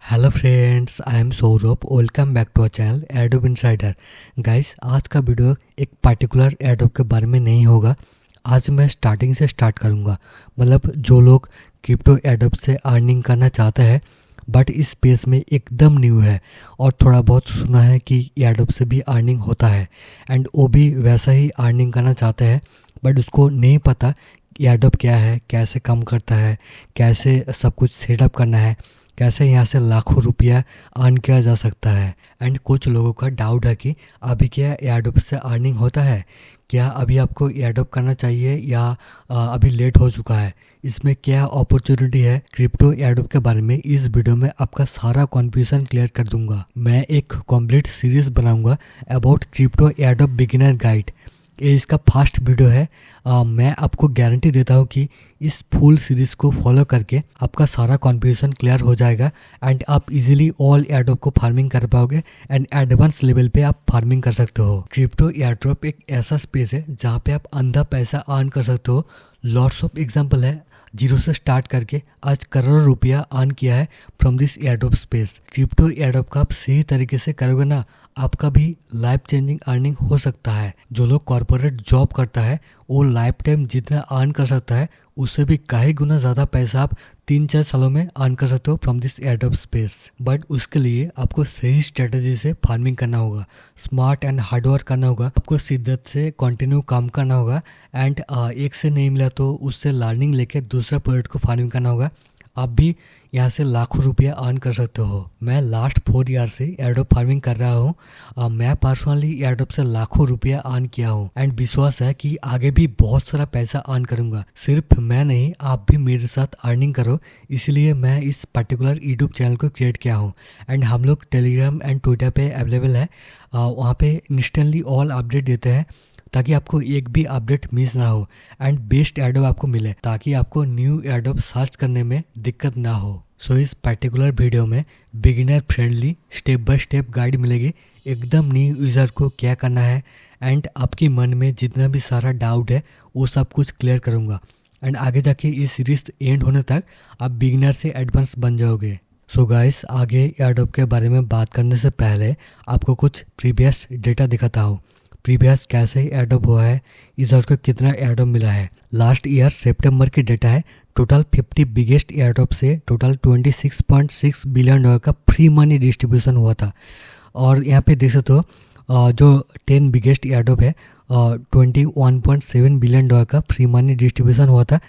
Hello friends, I am Saurabh. Welcome back to our channel Adobe Insider. Guys, आज का video एक particular adobe के बारे में नहीं होगा। आज मैं स्टार्टिंग से स्टार्ट करूंगा। मतलब जो लोग क्रिप्टो एडोब से अर्निंग करना चाहते हैं बट इस स्पेस में एकदम न्यू है और थोड़ा बहुत सुना है कि एडोब से भी अर्निंग होता है एंड वो भी वैसा ही अर्निंग करना चाहते हैं बट उसको नहीं पता एडोब क्या है, कैसे काम करता है, कैसे सब कुछ सेटअप करना है, कैसे यहाँ से लाखों रुपया अर्न किया जा सकता है। एंड कुछ लोगों का डाउट है कि अभी क्या एडोब से अर्निंग होता है, क्या अभी आपको एडोब करना चाहिए या अभी लेट हो चुका है, इसमें क्या अपॉर्चुनिटी है। क्रिप्टो एडोब के बारे में इस वीडियो में आपका सारा कन्फ्यूजन क्लियर कर दूंगा। मैं एक कंप्लीट सीरीज बनाऊंगा about crypto adobe beginner guide. ये इसका फर्स्ट वीडियो है। मैं आपको गारंटी देता हूँ कि इस फुल सीरीज को फॉलो करके आपका सारा कन्फ्यूजन क्लियर हो जाएगा एंड आप इजीली ऑल एडोब को फार्मिंग कर पाओगे एंड एडवांस लेवल पे आप फार्मिंग कर सकते हो। क्रिप्टो एयरड्रॉप एक ऐसा स्पेस है जहाँ पे आप अंधा पैसा अर्न कर सकते हो। लॉट्स ऑफ एग्जाम्पल है, जीरो से स्टार्ट करके आज करोड़ों रुपया अर्न किया है from this adobe space. Crypto adobe का आप सही तरीके से करोगे ना, आपका भी लाइफ चेंजिंग अर्निंग हो सकता है। जो लोग कॉर्पोरेट जॉब करता है वो लाइफ टाइम जितना अर्न कर सकता है उससे भी कई गुना ज़्यादा पैसा आप 3-4 सालों में अर्न कर सकते हो from this adobe space. But उसके लिए आपको सही स्ट्रेटजी से फार्मिंग करना होगा, स्मार्ट एंड हार्ड वर्क करना होगा, आपको शिद्दत से कंटिन्यू काम करना होगा एंड एक से नहीं मिला तो उससे लर्निंग लेके दूसरा प्रोडक्ट को फार्मिंग करना होगा। आप भी यहाँ से लाखों रुपया अर्न कर सकते हो। मैं लास्ट 4 ईयर से एडोब फार्मिंग कर रहा हूँ। मैं पर्सनली एडोब से लाखों रुपया अर्न किया हूँ एंड विश्वास है कि आगे भी बहुत सारा पैसा अर्न करूँगा। सिर्फ मैं नहीं, आप भी मेरे साथ अर्निंग करो, इसलिए मैं इस पर्टिकुलर यूट्यूब चैनल को क्रिएट किया हूँ। एंड हम लोग टेलीग्राम एंड ट्विटर पे अवेलेबल है। वहाँ पे इंस्टेंटली ऑल अपडेट देते हैं ताकि आपको एक भी अपडेट मिस ना हो एंड बेस्ट एडोब आपको मिले ताकि आपको न्यू एडोब सर्च करने में दिक्कत ना हो। सो इस पर्टिकुलर वीडियो में beginner friendly step by step guide मिलेगी, एकदम न्यू यूज़र को क्या करना है एंड आपके मन में जितना भी सारा डाउट है वो सब कुछ क्लियर करूँगा एंड आगे जाके ये सीरीज एंड होने तक आप बिगिनर से एडवांस बन जाओगे। सो गाइस, आगे एडोब के बारे में बात करने से पहले आपको कुछ प्रीवियस डेटा दिखाता हूँ। प्रीवियस कैसे एडोब हुआ है, इस और को कितना एडोब मिला है। लास्ट ईयर सितंबर की डेटा है। टोटल 50 बिगेस्ट एडोब से टोटल $26.6 बिलियन का फ्री मनी डिस्ट्रीब्यूशन हुआ था। और यहाँ पे देख सकते हो जो 10 बिगेस्ट एडोब है 21.7 बिलियन का फ्री मनी डिस्ट्रीब्यूशन हुआ था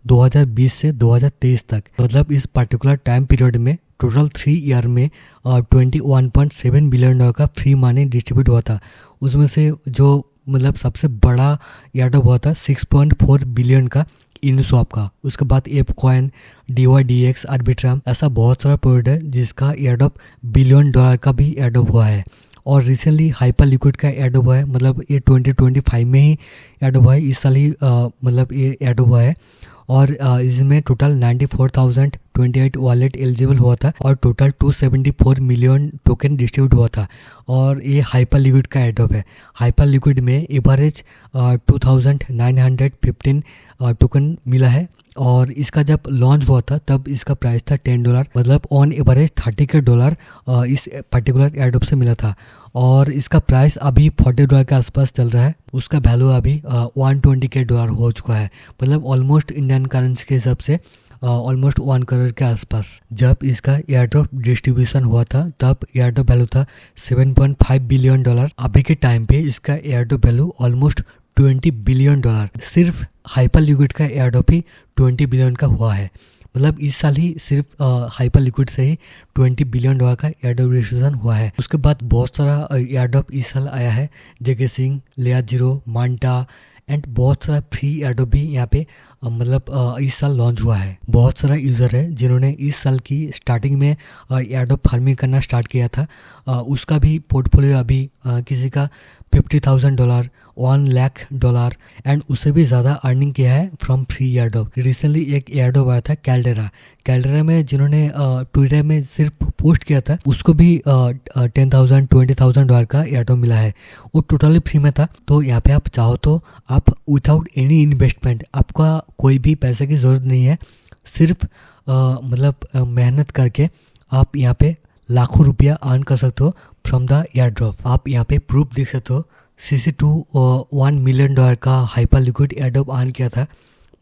2020 से 2023 तक। मतलब इस पर्टिकुलर टाइम पीरियड में टोटल 3 ईयर में 21.7 बिलियन का फ्री मनी डिस्ट्रीब्यूट हुआ था। उसमें से जो मतलब सबसे बड़ा एडोब हुआ था 6.4 बिलियन का इनस्वैप का। उसके बाद एप कॉइन, DYDX, आर्बिट्रम, ऐसा बहुत सारा प्रोडक्ट है जिसका एडोब $1 बिलियन का भी एडोब हुआ है। और रिसेंटली हाइपर लिक्विड का एडोब हुआ है, मतलब ये 2025 में ही एडोब हुआ है, इस साल ही मतलब ये एडोब हुआ है। और इसमें टोटल 94,028 वॉलेट एलिजिबल हुआ था और टोटल 274 मिलियन टोकन डिस्ट्रीब्यूट हुआ था। और ये हाइपर लिक्विड का एडोब है। हाइपर लिक्विड में एवरेज 2,915 टोकन मिला है और इसका जब लॉन्च हुआ था तब इसका प्राइस था $10, मतलब ऑन एवरेज $30 इस पर्टिकुलर एडोब से मिला था। और इसका प्राइस अभी $40 के आसपास चल रहा है। उसका वैल्यू अभी $120 हो चुका है, मतलब ऑलमोस्ट इंडियन करेंसी के हिसाब से ऑलमोस्ट 1 करोड़ के आसपास। जब इसका एयरड्रॉप डिस्ट्रीब्यूशन हुआ था तब एयरड्रॉप वैल्यू था $7.5 बिलियन। अभी के टाइम पे इसका एयरड्रॉप वैल्यू ऑलमोस्ट $20 बिलियन। सिर्फ हाइपर लिक्विड का एयरड्रॉप ही $20 बिलियन का हुआ है। मतलब इस साल ही सिर्फ हाइपर लिक्विड से ही $20 बिलियन का एयरड्रॉप डिस्ट्रीब्यूशन हुआ है। उसके बाद बहुत सारा एयरड्रॉप इस साल आया है, JK Singh, layer zero, Manta and बहुत सारा फ्री एडोब भी यहाँ पे मतलब इस साल लॉन्च हुआ है। बहुत सारा यूज़र है जिन्होंने इस साल की स्टार्टिंग में एडोब फार्मिंग करना स्टार्ट किया था। उसका भी पोर्टफोलियो अभी किसी का $50,000, $1,00,000 एंड उससे भी ज़्यादा अर्निंग किया है फ्रॉम फ्री एयरड्रॉप। रिसेंटली एक एयरड्रॉप आया था कैल्डेरा में, जिन्होंने ट्विटर में सिर्फ पोस्ट किया था उसको भी $10,000 $20,000 का एयरड्रॉप मिला है। वो टोटली फ्री में था। तो यहाँ पे आप चाहो तो आप विदाउट एनी इन्वेस्टमेंट, आपका कोई भी पैसे की ज़रूरत नहीं है, सिर्फ मतलब मेहनत करके आप यहाँ पे लाखों रुपया अर्न कर सकते हो फ्रॉम द एयर ड्रॉप। आप यहाँ पे प्रूफ देख सकते हो, CC2 $1 मिलियन का hyper liquid air drop earn किया था,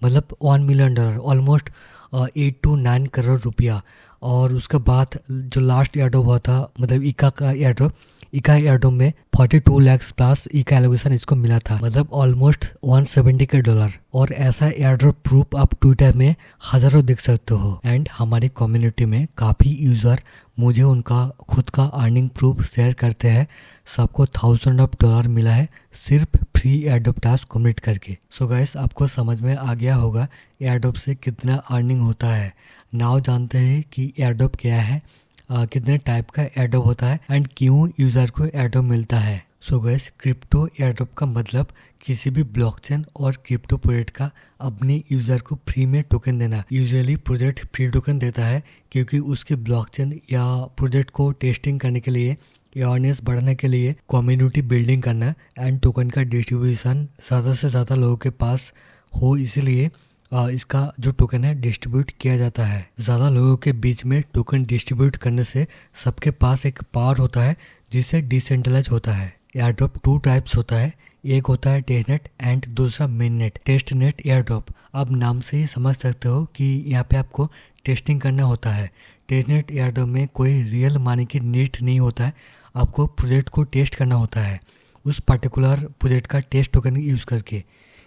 मतलब $1 मिलियन, ऑलमोस्ट 8 to 9 करोड़ रुपया। और उसके बाद जो लास्ट एयर ड्रॉप हुआ था, मतलब इका का एयर ड्रॉप, इका एयर ड्रॉप में 42 लाख प्लस इका एलोकेशन इसको मिला था, मतलब ऑलमोस्ट $170 और ऐसा एयर ड्रॉप प्रूफ आप ट्विटर में हजारों देख सकते हो। एंड हमारी कम्युनिटी में काफ़ी यूज़र मुझे उनका खुद का अर्निंग प्रूफ शेयर करते हैं। सबको $1000 मिला है सिर्फ फ्री एयरड्रॉप टास्क कंप्लीट करके। सो गाइस, आपको समझ में आ गया होगा एयरड्रॉप से कितना अर्निंग होता है। नाउ जानते हैं कि एयरड्रॉप क्या है, कितने टाइप का एयरड्रॉप होता है एंड क्यों यूज़र को एयरड्रॉप मिलता है। सो गाइस, क्रिप्टो एयरड्रॉप का मतलब किसी भी ब्लॉकचेन और क्रिप्टो प्रोजेक्ट का अपने यूज़र को फ्री में टोकन देना। यूजुअली प्रोजेक्ट फ्री टोकन देता है क्योंकि उसके ब्लॉकचेन या प्रोजेक्ट को टेस्टिंग करने के लिए, अवेयरनेस बढ़ाने के लिए, कम्युनिटी बिल्डिंग करना एंड टोकन का डिस्ट्रीब्यूशन ज़्यादा से ज़्यादा लोगों के पास हो, इसीलिए इसका जो टोकन है डिस्ट्रीब्यूट किया जाता है। ज़्यादा लोगों के बीच में टोकन डिस्ट्रीब्यूट करने से सबके पास एक पावर होता है जिससे डिसेंट्रलाइज होता है। एयरड्रॉप 2 टाइप्स होता है, एक होता है टेस्टनेट एंड दूसरा मेननेट। टेस्टनेट एयरड्रॉप, आप नाम से ही समझ सकते हो कि यहाँ पे आपको टेस्टिंग करना होता है। टेस्टनेट एयरड्रॉप में कोई रियल मनी की नीड नहीं होता है, आपको प्रोजेक्ट को टेस्ट करना होता है उस पर्टिकुलर प्रोजेक्ट का टेस्ट टोकन यूज़ करके।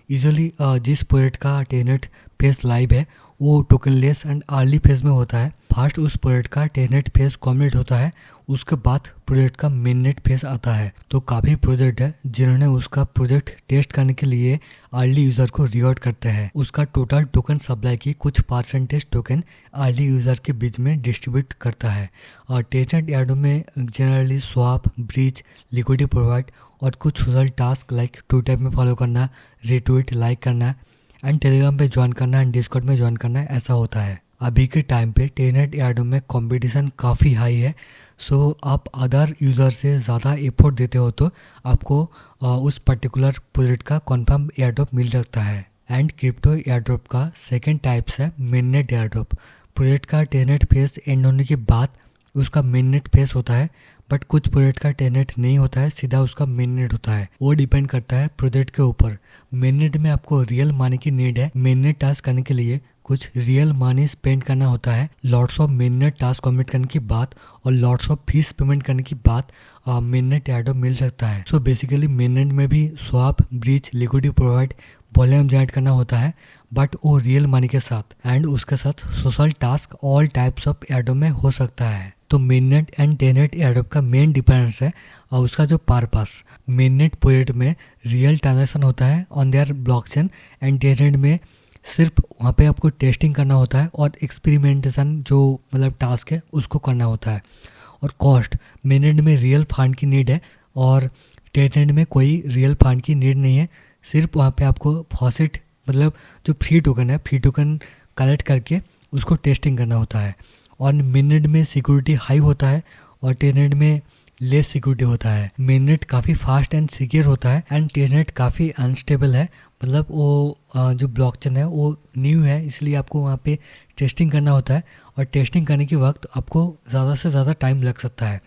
यूजुअली जिस प्रोजेक्ट का टेस्टनेट फेज लाइव है वो token less and early phase में होता है। फर्स्ट उस प्रोजेक्ट का टेस्टनेट फेज कंप्लीट होता है, उसके बाद प्रोजेक्ट का मेननेट फेज आता है। तो काफ़ी प्रोजेक्ट है जिन्होंने उसका प्रोजेक्ट टेस्ट करने के लिए अर्ली यूज़र को रिवॉर्ड करते हैं। उसका टोटल टोकन सप्लाई की कुछ परसेंटेज टोकन अर्ली यूज़र के बीच में डिस्ट्रीब्यूट करता है। और टेस्टनेट एयरड्रॉप में generally swap, breach, liquidity provide और कुछ सोशल टास्क लाइक ट्विटर में फॉलो करना, रिट्वीट, लाइक करना एंड टेलीग्राम पे ज्वाइन करना एंड डिस्कॉर्ड में ज्वाइन करना, ऐसा होता है। अभी के टाइम पे टेस्टनेट एयरड्रॉप में कंपटीशन काफ़ी हाई है। सो आप अदर यूज़र से ज़्यादा एफर्ट देते हो तो आपको उस पर्टिकुलर प्रोजेक्ट का कन्फर्म एयरड्रॉप मिल सकता है। एंड क्रिप्टो एयरड्रॉप का सेकेंड टाइप्स है मेननेट एयरड्रॉप। प्रोजेक्ट का टेस्टनेट फेज एंड होने के बाद उसका मेननेट फेज होता है, बट कुछ प्रोजेक्ट का टेस्टनेट नहीं होता है, सीधा उसका मेननेट होता है। वो डिपेंड करता है प्रोजेक्ट के ऊपर। मेननेट में आपको रियल मनी की नीड है, मेननेट टास्क करने के लिए कुछ रियल मनी स्पेंड करना होता है। Lots of mainnet task complete करने के बाद और लॉट्स ऑफ फीस पेमेंट करने के बाद मेननेट एयरड्रॉप मिल सकता है। सो बेसिकली मेननेट में भी swap, breach, liquidity provide, volume generate करना होता है, बट वो रियल मनी के साथ एंड उसके साथ social task all types of airdrop में हो सकता है। तो मेननेट एंड टेस्टनेट एयरड्रॉप का मेन डिफरेंस है और उसका जो पर्पस। मेननेट प्रोजेक्ट में रियल ट्रांजैक्शन होता है on their blockchain and testnet में सिर्फ वहाँ पे आपको टेस्टिंग करना होता है और एक्सपेरिमेंटेशन जो मतलब टास्क है उसको करना होता है। और कॉस्ट, मेननेट में रियल फंड की नीड है और टेस्टनेट में कोई रियल फंड की नीड नहीं है। सिर्फ वहाँ पे आपको फॉसेट मतलब जो फ्री टोकन है, फ्री टोकन कलेक्ट करके उसको टेस्टिंग करना होता है। और मेननेट में सिक्योरिटी हाई होता है और टेस्टनेट में लेस सिक्योरिटी होता है। मेननेट काफ़ी फास्ट एंड सिक्योर होता है एंड टेस्टनेट काफ़ी अनस्टेबल है, मतलब वो जो ब्लॉकचेन है वो न्यू है, इसलिए आपको वहाँ पे टेस्टिंग करना होता है और टेस्टिंग करने के वक्त आपको ज़्यादा से ज़्यादा टाइम लग सकता है।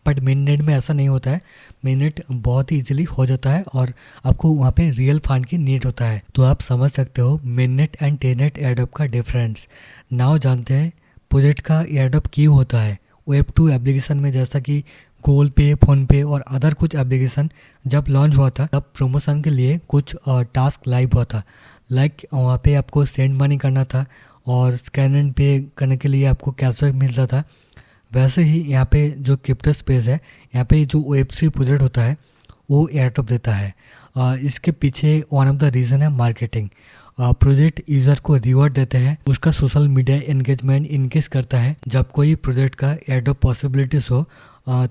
बट मेननेट में ऐसा नहीं होता है, मेननेट बहुत ही इजीली हो जाता है और आपको वहाँ पे रियल फंड की नीड होता है। तो आप समझ सकते हो मेननेट एंड टेस्टनेट एयरड्रॉप का डिफरेंस। नाउ जानते हैं प्रोजेक्ट का एयरड्रॉप क्यों होता है। वेब2 एप्लीकेशन में जैसा कि गूगल पे, फ़ोनपे और अदर कुछ एप्लीकेशन जब लॉन्च हुआ था तब प्रमोशन के लिए कुछ टास्क लाइव हुआ था। लाइक वहाँ पे आपको सेंड मनी करना था और स्कैन एंड पे करने के लिए आपको कैशबैक मिलता था। वैसे ही यहाँ पे जो क्रिप्टो स्पेस है, यहाँ पे जो वेब3 प्रोजेक्ट होता है वो एयरड्रॉप देता है। इसके पीछे वन ऑफ द रीज़न है मार्केटिंग। प्रोजेक्ट यूज़र को रिवॉर्ड देते हैं, उसका सोशल मीडिया एंगेजमेंट इंक्रीज करता है। जब कोई प्रोजेक्ट का एयरड्रॉप पॉसिबिलिटीज हो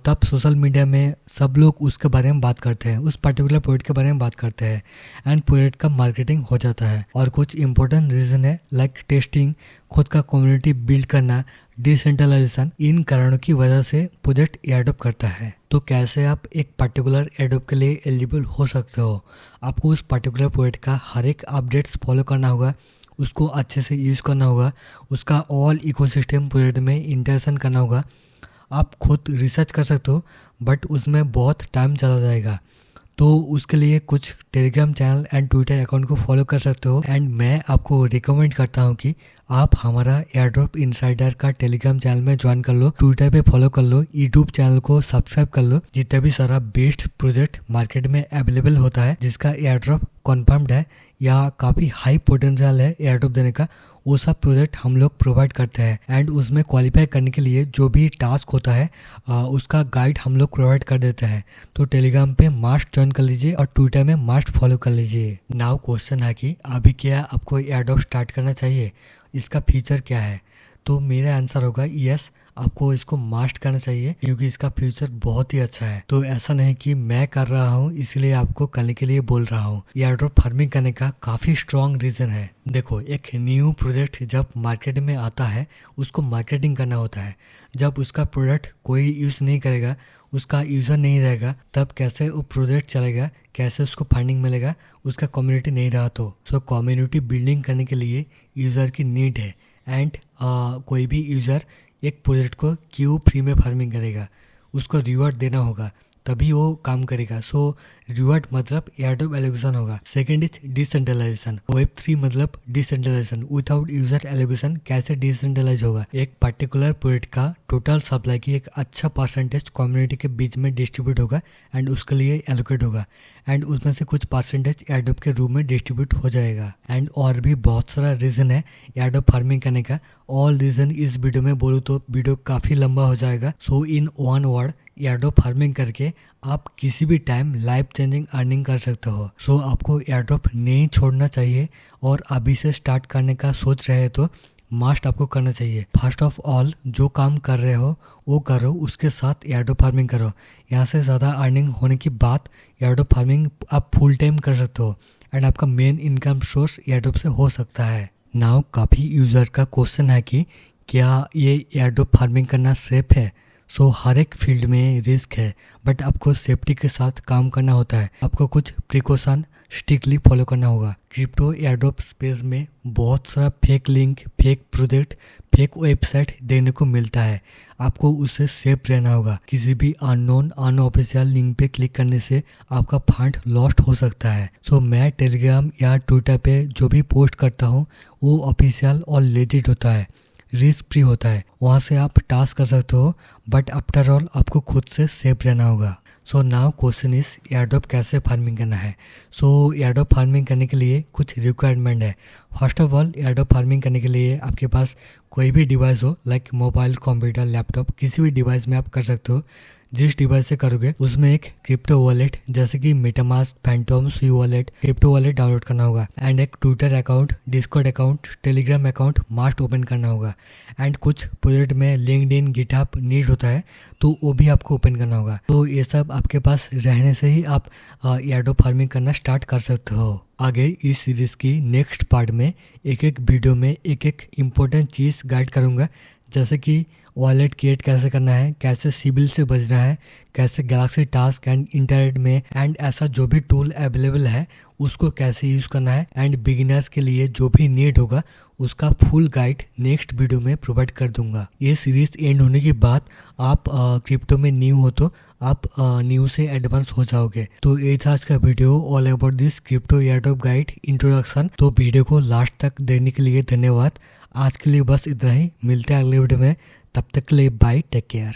तब सोशल मीडिया में सब लोग उसके बारे में बात करते हैं, उस पर्टिकुलर प्रोजेक्ट के बारे में बात करते हैं एंड प्रोजेक्ट का मार्केटिंग हो जाता है। और कुछ इंपॉर्टेंट रीज़न है लाइक टेस्टिंग, खुद का कम्युनिटी बिल्ड करना, डिसेंट्रलाइजेशन। इन कारणों की वजह से प्रोजेक्ट एयरड्रॉप करता है। तो कैसे आप एक पर्टिकुलर एयरड्रॉप के लिए एलिजिबल हो सकते हो। आपको उस पर्टिकुलर प्रोजेक्ट का हर एक अपडेट्स फॉलो करना होगा, उसको अच्छे से यूज़ करना होगा, उसका ऑल इकोसिस्टम प्रोजेक्ट में इंटरेक्शन करना होगा। आप खुद रिसर्च कर सकते हो बट उसमें बहुत टाइम चला जाएगा, तो उसके लिए कुछ Telegram channel and Twitter account को फॉलो कर सकते हो। एंड मैं आपको रिकमेंड करता हूँ कि आप हमारा एयरड्रॉप इनसाइडर का टेलीग्राम चैनल में ज्वाइन कर लो, ट्विटर पे फॉलो कर लो, यूट्यूब चैनल को सब्सक्राइब कर लो। जितना भी सारा बेस्ट प्रोजेक्ट मार्केट में अवेलेबल होता है जिसका एयरड्रॉप कन्फर्म्ड है या काफ़ी हाई पोटेंशियल है एयरड्रॉप देने का, वो सब प्रोजेक्ट हम लोग प्रोवाइड करते हैं। एंड उसमें क्वालिफाई करने के लिए जो भी टास्क होता है उसका गाइड हम लोग प्रोवाइड कर देते हैं। तो टेलीग्राम पे मस्ट ज्वाइन कर लीजिए और ट्विटर में मस्ट फॉलो कर लीजिए। नाउ क्वेश्चन है कि अभी क्या आपको एयरड्रॉप स्टार्ट करना चाहिए, इसका फीचर क्या है? तो मेरा आंसर होगा यस, आपको इसको मस्ट करना चाहिए क्योंकि इसका फ्यूचर बहुत ही अच्छा है। तो ऐसा नहीं कि मैं कर रहा हूँ इसलिए आपको करने के लिए बोल रहा हूँ। एयरड्रॉप फार्मिंग करने का काफ़ी स्ट्रॉन्ग रीज़न है। देखो, एक न्यू प्रोडक्ट जब मार्केट में आता है उसको मार्केटिंग करना होता है। जब उसका प्रोडक्ट कोई यूज़ नहीं करेगा, उसका यूज़र नहीं रहेगा, तब कैसे वो प्रोडक्ट चलेगा, कैसे उसको फंडिंग मिलेगा, उसका कम्युनिटी नहीं रहा तो। सो कम्युनिटी बिल्डिंग करने के लिए यूज़र की नीड है। एंड कोई भी यूज़र एक प्रोजेक्ट को क्यों फ्री में फार्मिंग करेगा, उसको रिवॉर्ड देना होगा तभी वो काम करेगा। सो रिवॉर्ड मतलब एयरड्रॉप एलोकेशन होगा। Second is decentralization. वेब3 मतलब डिसेंट्रलाइजेशन। विदाउट यूजर एलोकेशन कैसे डिसेंट्रलाइज होगा? एक पर्टिकुलर प्रोजेक्ट का टोटल सप्लाई की एक अच्छा परसेंटेज कम्युनिटी के बीच में डिस्ट्रीब्यूट होगा एंड उसके लिए एलोकेट होगा एंड उसमें से कुछ परसेंटेज एयरड्रॉप के रूप में डिस्ट्रीब्यूट हो जाएगा। एंड और भी बहुत सारा रीज़न है एयरड्रॉप फार्मिंग करने का। ऑल रीज़न इस वीडियो में बोलूँ तो वीडियो काफ़ी लंबा हो जाएगा। So in one word, airdrop farming करके आप किसी भी टाइम लाइफ चेंजिंग अर्निंग कर सकते हो। सो आपको एयरड्रॉप नहीं छोड़ना चाहिए और अभी से स्टार्ट करने का सोच रहे तो मस्ट आपको करना चाहिए। फर्स्ट ऑफ ऑल जो काम कर रहे हो वो करो, उसके साथ एयरड्रॉप फार्मिंग करो। यहाँ से ज़्यादा अर्निंग होने की बात एयरड्रॉप फार्मिंग आप फुल टाइम कर सकते हो एंड आपका मेन इनकम सोर्स एयरड्रॉप से हो सकता है। नाउ काफ़ी यूज़र का क्वेश्चन है कि क्या ये एयरड्रॉप फार्मिंग करना सेफ है? सो हर एक फील्ड में रिस्क है बट आपको सेफ्टी के साथ काम करना होता है। आपको कुछ प्रिकॉशन स्ट्रिक्टली फॉलो करना होगा। क्रिप्टो एयरड्रॉप स्पेस में बहुत सारा fake link, fake project, fake website देखने को मिलता है। आपको उससे सेफ रहना होगा। किसी भी अननोन अनऑफिशियल लिंक पे क्लिक करने से आपका फंड लॉस्ट हो सकता है। सो मैं टेलीग्राम या ट्विटर पे जो भी पोस्ट करता हूँ वो ऑफिशियल और लेजिट होता है, रिस्क फ्री होता है। वहाँ से आप टास्क कर सकते हो बट आफ्टर ऑल आपको खुद से सेफ रहना होगा। So now question is airdrop कैसे फार्मिंग करना है? सो एयरड्रॉप फार्मिंग करने के लिए कुछ रिक्वायरमेंट है। First of all, airdrop farming करने के लिए आपके पास कोई भी डिवाइस हो, लाइक मोबाइल, कंप्यूटर, लैपटॉप, किसी भी डिवाइस में आप कर सकते हो। जिस डिवाइस से करोगे उसमें एक क्रिप्टो वॉलेट जैसे कि मेटामास्क, फैंटोम, स्वी वॉलेट, क्रिप्टो वॉलेट डाउनलोड करना होगा एंड एक Twitter account, Discord account, Telegram account must open करना होगा। एंड कुछ प्रोजेक्ट में लिंक्डइन, गिटहब नीड होता है तो वो भी आपको ओपन करना होगा। तो ये सब आपके पास रहने से ही आप एयरड्रॉप फार्मिंग करना स्टार्ट कर सकते हो। आगे इस सीरीज़ की नेक्स्ट पार्ट में एक एक वीडियो में एक एक इम्पोर्टेंट चीज़ गाइड करूँगा, जैसे कि वॉलेट क्रिएट कैसे करना है, कैसे सिबिल से बचना है, कैसे गैलेक्सी टास्क एंड इंटरनेट में एंड ऐसा जो भी टूल अवेलेबल है उसको कैसे यूज़ करना है एंड बिगिनर्स के लिए जो भी नीड होगा उसका फुल गाइड नेक्स्ट वीडियो में प्रोवाइड कर दूंगा। ये सीरीज़ एंड होने के बाद आप क्रिप्टो में न्यू हो तो आप न्यू से एडवांस हो जाओगे। तो ये था आज का video all about this crypto airdrop guide introduction. तो वीडियो को लास्ट तक देखने के लिए धन्यवाद। आज के लिए बस इतना ही, मिलते हैं अगले वीडियो में। तब तक के लिए बाय, टेक केयर।